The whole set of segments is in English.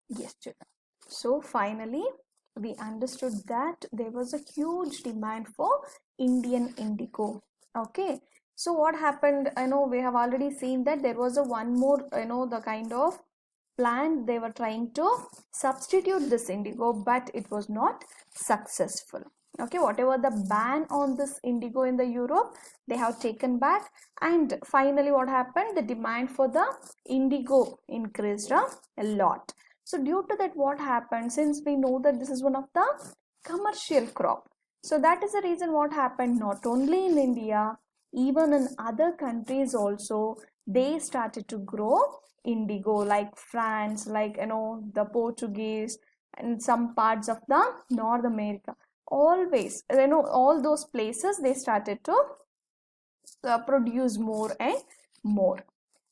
Yes, children. So finally, we understood that there was a huge demand for Indian indigo. Okay. So what happened? I know we have already seen that there was a one more, the kind of plant they were trying to substitute this indigo, but it was not successful. Okay, whatever the ban on this indigo in the Europe, they have taken back, and finally what happened? The demand for the indigo increased a lot. So due to that, what happened, since we know that this is one of the commercial crop, so that is the reason what happened, not only in India, even in other countries also, they started to grow indigo, like France, like the Portuguese, and some parts of the North America. Always, all those places they started to produce more and more.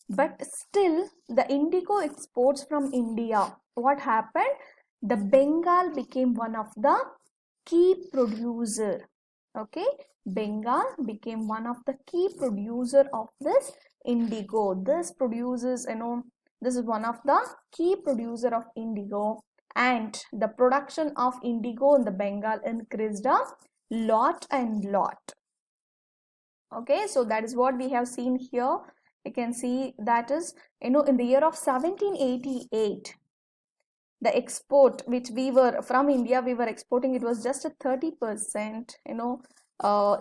But still, the indigo exports from India, what happened? The Bengal became one of the key producer. Okay, Bengal became one of the key producer of this indigo. This produces, this is one of the key producer of indigo, and the production of indigo in the Bengal increased a lot and lot. Okay, so that is what we have seen here. You can see that is, in the year of 1788, the export which we were from India, we were exporting, it was just a 30%,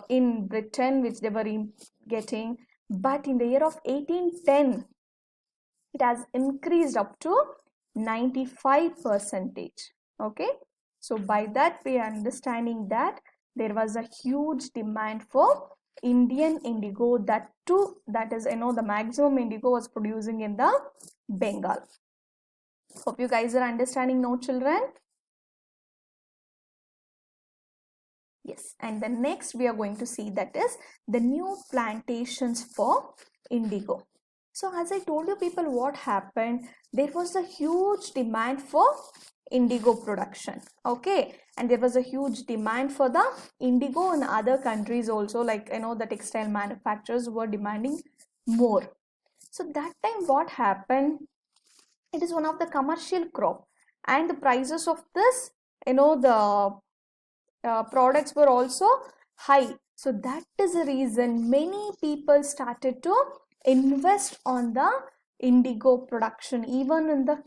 in Britain, which they were getting. But in the year of 1810, it has increased up to 95%. Okay, so by that we are understanding that there was a huge demand for Indian indigo, that too, that is, the maximum indigo was producing in the Bengal. Hope you guys are understanding now, children. Yes, and the next we are going to see, that is the new plantations for indigo. So as I told you people, what happened, there was a huge demand for indigo production. Okay, and there was a huge demand for the indigo in other countries also, like the textile manufacturers were demanding more. So that time what happened, it is one of the commercial crop, and the prices of this, the products were also high. So that is the reason many people started to invest on the indigo production. Even in the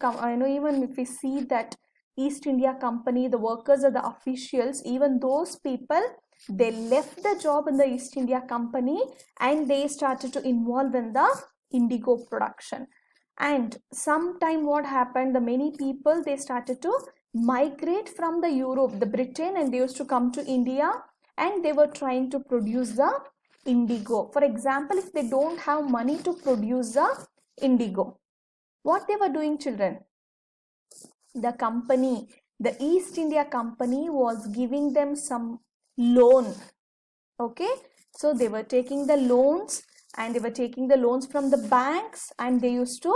even if we see that East India Company, the workers or the officials, even those people, they left the job in the East India Company and they started to involve in the indigo production. And sometime what happened, the many people, they started to migrate from the Europe, the Britain, and they used to come to India, and they were trying to produce the indigo. For example, if they don't have money to produce the indigo, what they were doing, children? The company, the East India Company, was giving them some loan. Okay, so they were taking the loans, and they were taking the loans from the banks, and they used to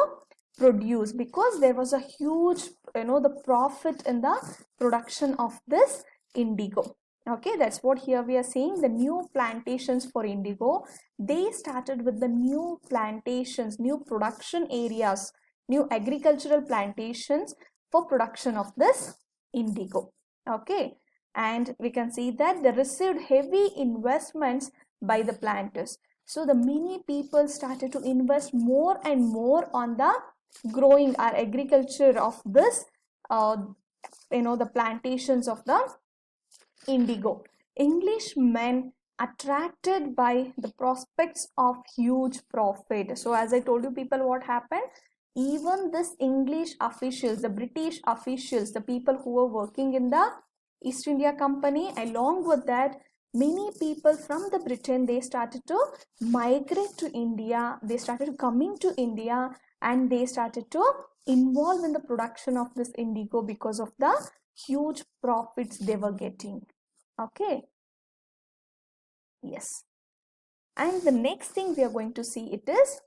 produce, because there was a huge, the profit in the production of this indigo. Okay, that's what here we are saying, the new plantations for indigo. They started with the new plantations, new production areas, new agricultural plantations for production of this indigo. Okay, and we can see that they received heavy investments by the planters. So the many people started to invest more and more on the growing our agriculture of this, the plantations of the indigo. Englishmen, attracted by the prospects of huge profit. So as I told you people, what happened, even this English officials, the British officials, the people who were working in the East India Company, along with that, many people from the Britain, they started to migrate to India, they started coming to India, and they started to involve in the production of this indigo because of the huge profits they were getting. Okay, yes, and the next thing we are going to see, it is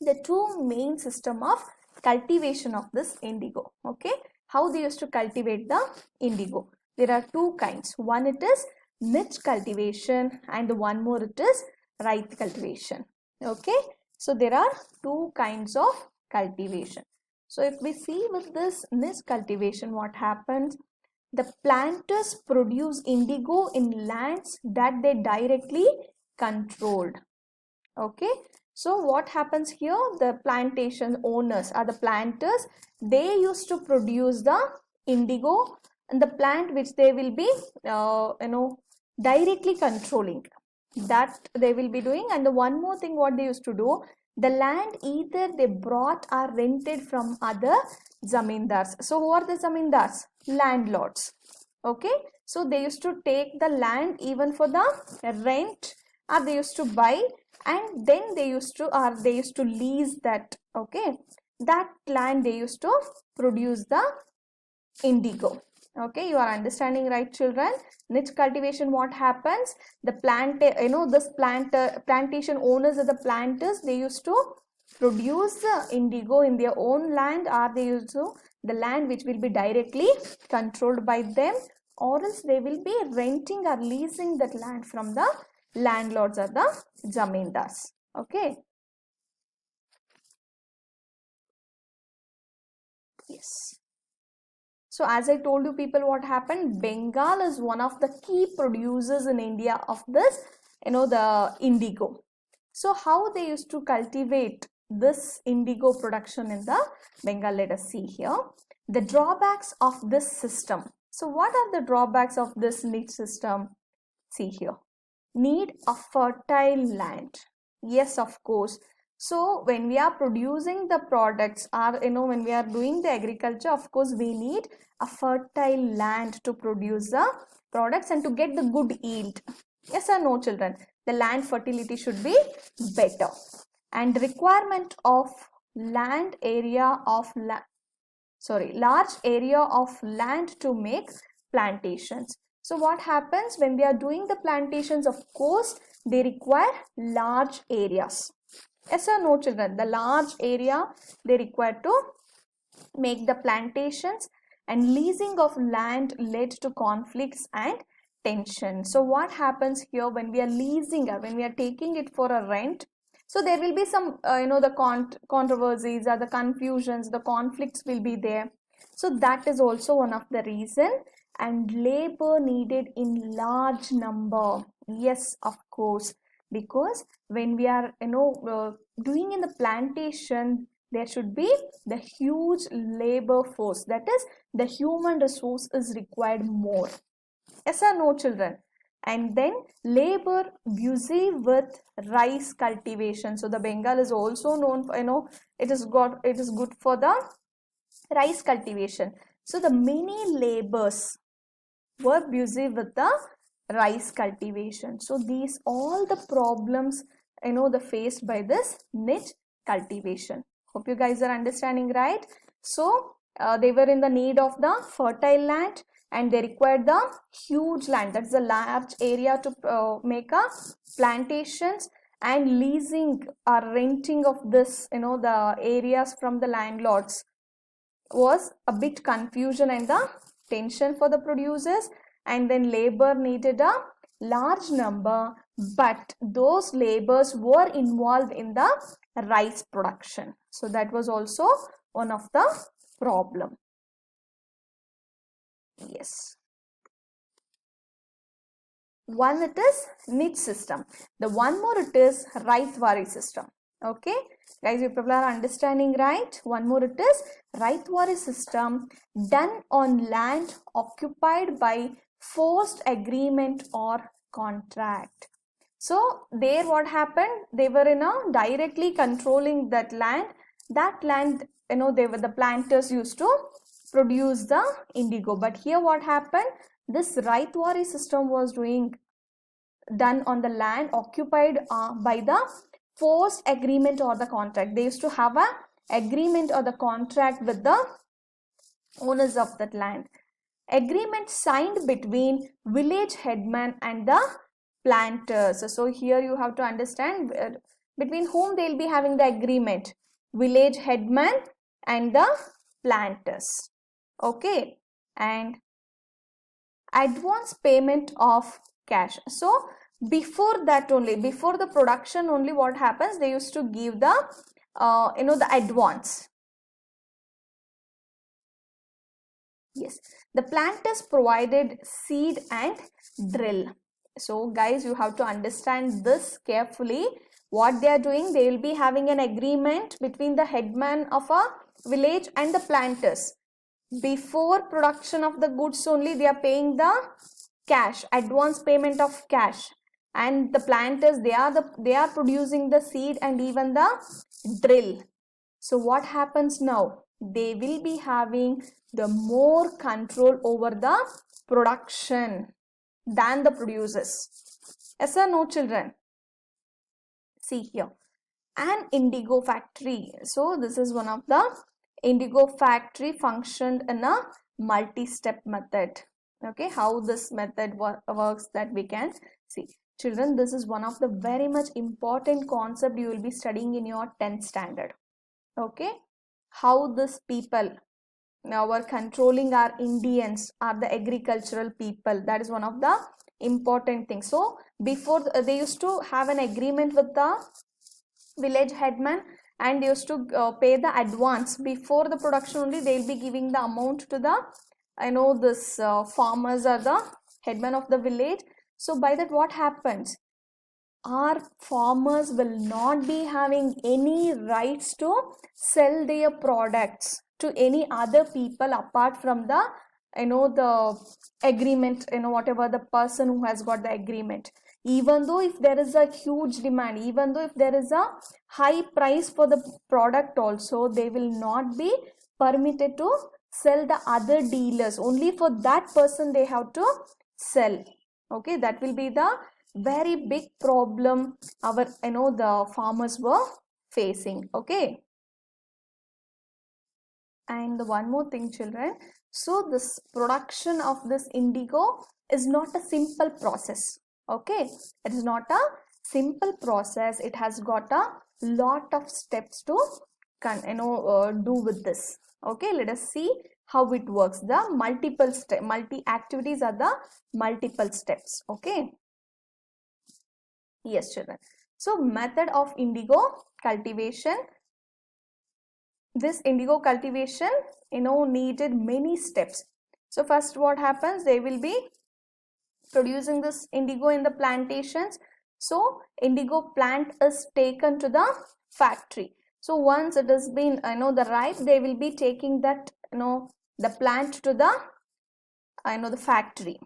the two main system of cultivation of this indigo. Okay, how they used to cultivate the indigo, there are two kinds. One, it is niche cultivation, and the one more, it is right cultivation. Okay, so there are two kinds of cultivation. So if we see with this niche cultivation, what happens? The planters produce indigo in lands that they directly controlled. Okay, so what happens here? The plantation owners are the planters. They used to produce the indigo and the plant which they will be directly controlling, that they will be doing. And the one more thing what they used to do, the land either they brought or rented from other zamindars. So who are the zamindars? Landlords. Okay, so they used to take the land even for the rent, or they used to buy, and then they used to lease that. Okay, that land they used to produce the indigo. Okay, you are understanding, right, children? Niche cultivation, what happens? The plantation owners are the planters. They used to produce the indigo in their own land, or they used to the land which will be directly controlled by them, or else they will be renting or leasing that land from the landlords or the zamindars. Okay, yes. So as I told you people, what happened? Bengal is one of the key producers in India of this, the indigo. So how they used to cultivate this indigo production in the Bengal? Let us see here. The drawbacks of this system. So what are the drawbacks of this niche system? See here. Need a fertile land. Yes, of course. So when we are producing the products, or when we are doing the agriculture, of course we need a fertile land to produce the products and to get the good yield. Yes or no, children? The land fertility should be better. And requirement of land area of large area of land to make plantations. So what happens when we are doing the plantations? Of course they require large areas. Yes or no, children? The large area they require to make the plantations, and leasing of land led to conflicts and tension. So what happens here when we are leasing, or when we are taking it for a rent? So there will be some the controversies or the confusions, the conflicts will be there. So that is also one of the reason. And labor needed in large number. Yes, of course, because when we are doing in the plantation, there should be the huge labor force, that is the human resource is required more. Yes or no, children? And then labor busy with rice cultivation. So the Bengal is also known for, it is good for the rice cultivation. So the many laborers were busy with the rice cultivation. So these all the problems the faced by this niche cultivation. Hope you guys are understanding, right? So they were in the need of the fertile land, and they required the huge land, that's a large area to make a plantations, and leasing or renting of this the areas from the landlords was a bit confusion and the tension for the producers. And then labor needed a large number, but those laborers were involved in the rice production. So that was also one of the problem. Yes. One, it is niche system. The one more, it is Raitwari system. Okay, guys, you people are understanding, right? One more, it is Raitwari system, done on land occupied by forced agreement or contract. So there what happened? They were directly controlling that land. That land, the planters used to produce the indigo. But here what happened? This Raitwari system was done on the land occupied by the forced agreement or the contract. They used to have a agreement or the contract with the owners of that land. Agreement signed between village headman and the planters. So here you have to understand between whom they will be having the agreement: village headman and the planters. Okay, and advance payment of cash. So before that only, before the production only, what happens? They used to give the the advance. Yes, the planters provided seed and drill. So guys, you have to understand this carefully. What they are doing, they will be having an agreement between the headman of a village and the planters. Before production of the goods only, they are paying the cash, advance payment of cash, and the planters, they are producing the seed and even the drill. So what happens now? They will be having the more control over the production than the producers. Yes or no, children? See here, an indigo factory. So this is one of the indigo factory functioned in a multi-step method. Okay, how this method works, that we can see. Children, this is one of the very much important concept you will be studying in your 10th standard. Okay, how this people now are controlling our Indians, are the agricultural people. That is one of the important things. So before they used to have an agreement with the village headman, and they used to pay the advance before the production only. They will be giving the amount to the, I know, this farmers are the headman of the village. So by that, what happens? Our farmers will not be having any rights to sell their products to any other people apart from the, the agreement, whatever the person who has got the agreement. Even though if there is a huge demand, even though if there is a high price for the product also, they will not be permitted to sell the other dealers. Only for that person they have to sell. Okay, that will be the very big problem our, the farmers were facing. Okay, and one more thing, children. So this production of this indigo is not a simple process. Okay, it is not a simple process. It has got a lot of steps to do with this. Okay, let us see how it works. The multi activities are the multiple steps. Okay. Yes, children. So method of indigo cultivation. This indigo cultivation, needed many steps. So first what happens? They will be producing this indigo in the plantations. So indigo plant is taken to the factory. So once it has been, the ripe, they will be taking that, the plant to the, the factory.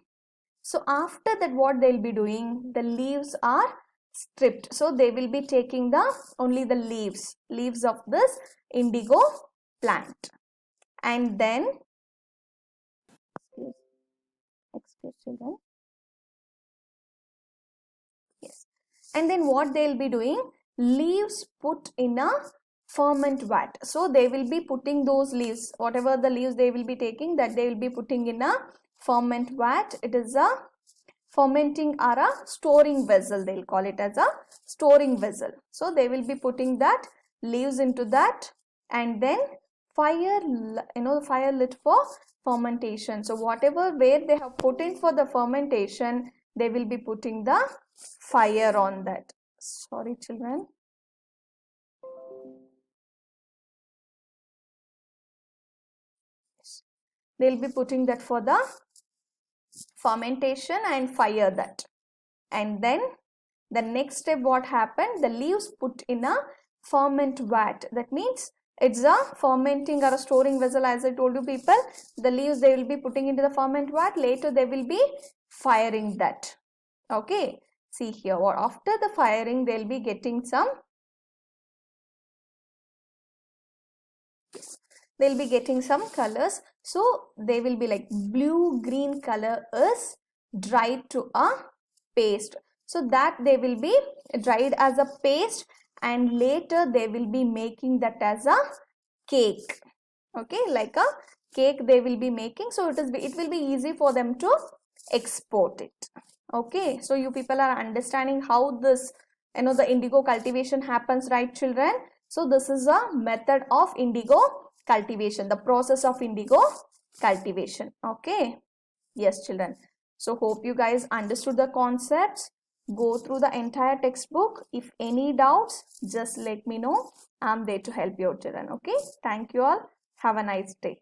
So after that, what they'll be doing? The leaves are stripped. So they will be taking the only the leaves of this indigo plant, and then yes, and then what they'll be doing? Leaves put in a ferment vat. So they will be putting those leaves, whatever the leaves they will be taking, that they will be putting in a ferment vat. It is a fermenting or a storing vessel. They'll call it as a storing vessel. So they will be putting that leaves into that, and then fire lit for fermentation. So whatever where they have put in for the fermentation, they will be putting the fire on that. Sorry, children. They'll be putting that for the fermentation and fire that. And then the next step, what happened? The leaves put in a ferment vat. That means it's a fermenting or a storing vessel. As I told you, people, the leaves they will be putting into the ferment vat. Later they will be firing that. Okay, see here, or after the firing they'll be getting some, they'll be getting some colors. So they will be like blue green color is dried to a paste. So that they will be dried as a paste, and later they will be making that as a cake. Okay, like a cake they will be making. So it will be easy for them to export it. Okay, so you people are understanding how this, the indigo cultivation happens, right, children? So this is a method of indigo cultivation, the process of indigo cultivation. Okay, yes, children. So hope you guys understood the concepts. Go through the entire textbook. If any doubts, just let me know. I'm there to help you, children. Okay, thank you all. Have a nice day.